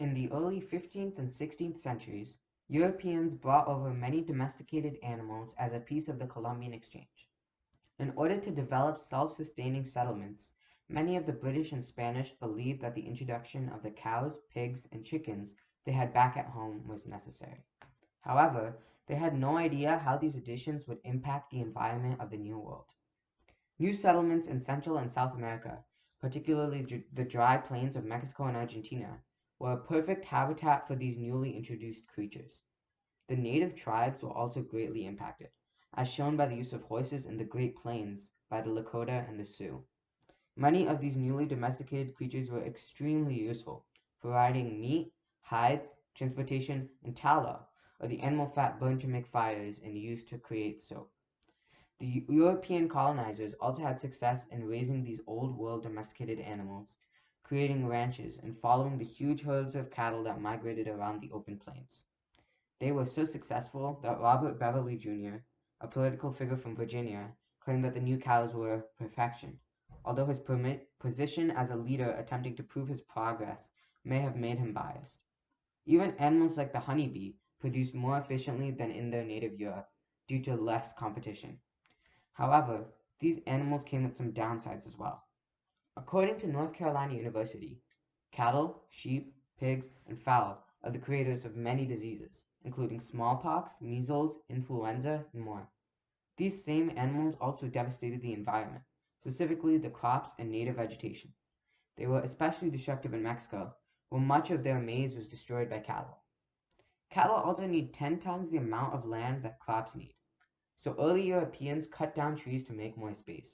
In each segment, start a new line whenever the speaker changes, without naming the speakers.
In the early 15th and 16th centuries, Europeans brought over many domesticated animals as a piece of the Columbian exchange. In order to develop self-sustaining settlements, many of the British and Spanish believed that the introduction of the cows, pigs, and chickens they had back at home was necessary. However, they had no idea how these additions would impact the environment of the New World. New settlements in Central and South America, particularly the dry plains of Mexico and Argentina, were a perfect habitat for these newly introduced creatures. The native tribes were also greatly impacted, as shown by the use of horses in the Great Plains by the Lakota and the Sioux. Many of these newly domesticated creatures were extremely useful, providing meat, hides, transportation, and tallow, or the animal fat burned to make fires and used to create soap. The European colonizers also had success in raising these old world domesticated animals, creating ranches and following the huge herds of cattle that migrated around the open plains. They were so successful that Robert Beverly Jr., a political figure from Virginia, claimed that the new cows were perfection, although his position as a leader attempting to prove his progress may have made him biased. Even animals like the honeybee produced more efficiently than in their native Europe due to less competition. However, these animals came with some downsides as well. According to North Carolina University, cattle, sheep, pigs, and fowl are the creators of many diseases, including smallpox, measles, influenza, and more. These same animals also devastated the environment, specifically the crops and native vegetation. They were especially destructive in Mexico, where much of their maize was destroyed by cattle. Cattle also need 10 times the amount of land that crops need, so early Europeans cut down trees to make more space.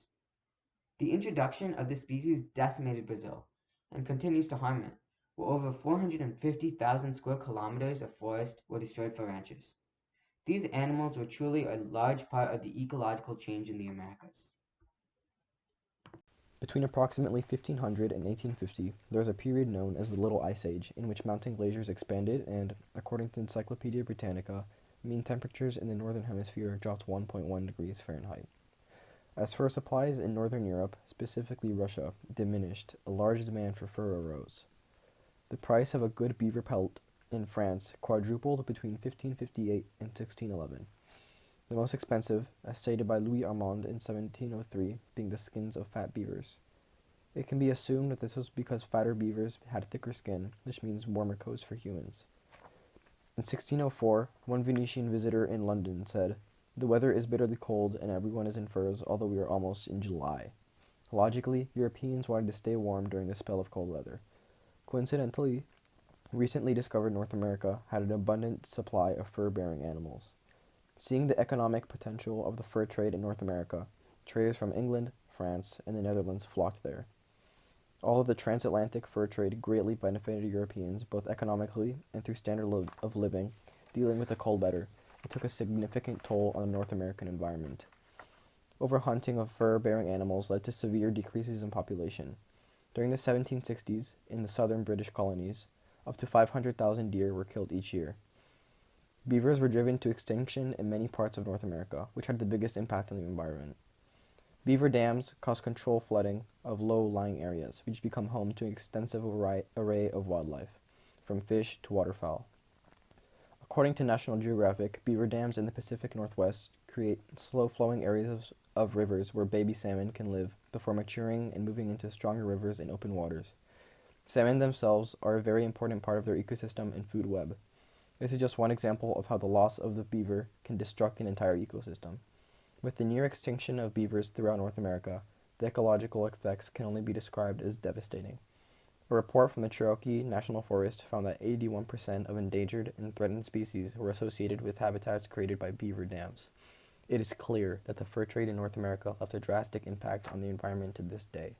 The introduction of this species decimated Brazil, and continues to harm it, where over 450,000 square kilometers of forest were destroyed for ranches. These animals were truly a large part of the ecological change in the Americas.
Between approximately 1500 and 1850, there was a period known as the Little Ice Age, in which mountain glaciers expanded and, according to Encyclopedia Britannica, mean temperatures in the northern hemisphere dropped 1.1 degrees Fahrenheit. As fur supplies in northern Europe, specifically Russia, diminished, a large demand for fur arose. The price of a good beaver pelt in France quadrupled between 1558 and 1611. The most expensive, as stated by Louis Armand in 1703, being the skins of fat beavers. It can be assumed that this was because fatter beavers had thicker skin, which means warmer coats for humans. In 1604, one Venetian visitor in London said, "The weather is bitterly cold and everyone is in furs, although we are almost in July." Logically, Europeans wanted to stay warm during the spell of cold weather. Coincidentally, recently discovered North America had an abundant supply of fur-bearing animals. Seeing the economic potential of the fur trade in North America, traders from England, France, and the Netherlands flocked there. All of the transatlantic fur trade greatly benefited Europeans, both economically and through standard of living, dealing with the cold weather. It took a significant toll on the North American environment. Overhunting of fur-bearing animals led to severe decreases in population. During the 1760s, in the southern British colonies, up to 500,000 deer were killed each year. Beavers were driven to extinction in many parts of North America, which had the biggest impact on the environment. Beaver dams cause controlled flooding of low-lying areas, which become home to an extensive array of wildlife, from fish to waterfowl. According to National Geographic, beaver dams in the Pacific Northwest create slow-flowing areas of rivers where baby salmon can live before maturing and moving into stronger rivers and open waters. Salmon themselves are a very important part of their ecosystem and food web. This is just one example of how the loss of the beaver can destruct an entire ecosystem. With the near extinction of beavers throughout North America, the ecological effects can only be described as devastating. A report from the Cherokee National Forest found that 81% of endangered and threatened species were associated with habitats created by beaver dams. It is clear that the fur trade in North America left a drastic impact on the environment to this day.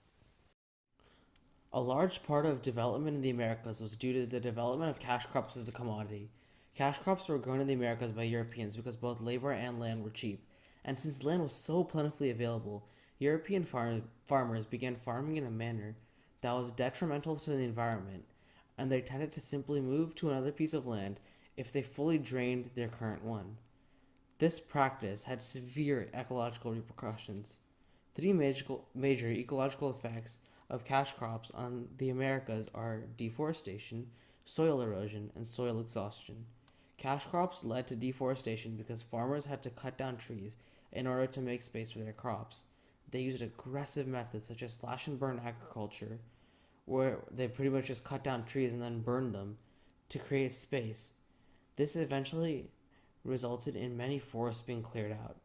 A large part of development in the Americas was due to the development of cash crops as a commodity. Cash crops were grown in the Americas by Europeans because both labor and land were cheap, and since land was so plentifully available, European farmers began farming in a manner that was detrimental to the environment, and they tended to simply move to another piece of land if they fully drained their current one. This practice had severe ecological repercussions. Three major ecological effects of cash crops on the Americas are deforestation, soil erosion, and soil exhaustion. Cash crops led to deforestation because farmers had to cut down trees in order to make space for their crops. They used aggressive methods such as slash and burn agriculture, where they pretty much just cut down trees and then burned them to create space. This eventually resulted in many forests being cleared out.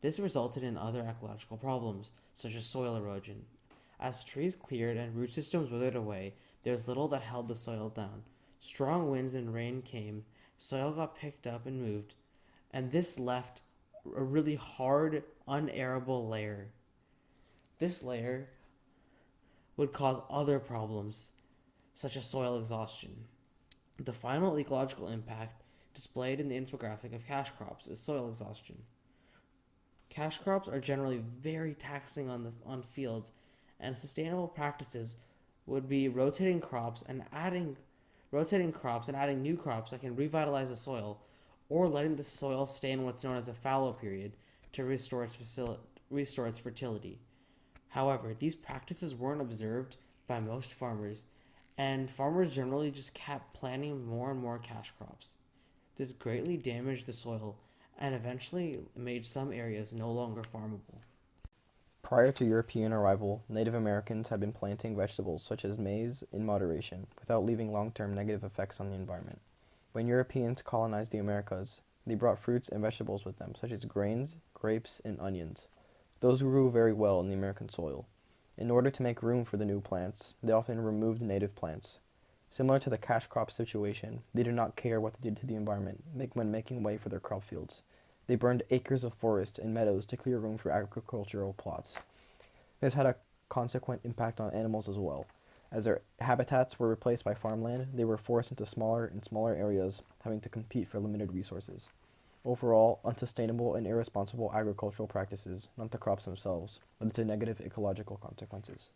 This resulted in other ecological problems, such as soil erosion. As trees cleared and root systems withered away, there was little that held the soil down. Strong winds and rain came, soil got picked up and moved, and this left a really hard, unairable layer. This layer would cause other problems, such as soil exhaustion. The final ecological impact displayed in the infographic of cash crops is soil exhaustion. Cash crops are generally very taxing on fields, and sustainable practices would be rotating crops and adding new crops that can revitalize the soil, or letting the soil stay in what's known as a fallow period to restore its fertility. However, these practices weren't observed by most farmers, and farmers generally just kept planting more and more cash crops. This greatly damaged the soil and eventually made some areas no longer farmable.
Prior to European arrival, Native Americans had been planting vegetables such as maize in moderation, without leaving long-term negative effects on the environment. When Europeans colonized the Americas, they brought fruits and vegetables with them, such as grains, grapes, and onions. Those grew very well in the American soil. In order to make room for the new plants, they often removed native plants. Similar to the cash crop situation, they did not care what they did to the environment when making way for their crop fields. They burned acres of forest and meadows to clear room for agricultural plots. This had a consequent impact on animals as well. As their habitats were replaced by farmland, they were forced into smaller and smaller areas, having to compete for limited resources. Overall, unsustainable and irresponsible agricultural practices, not the crops themselves, led to negative ecological consequences.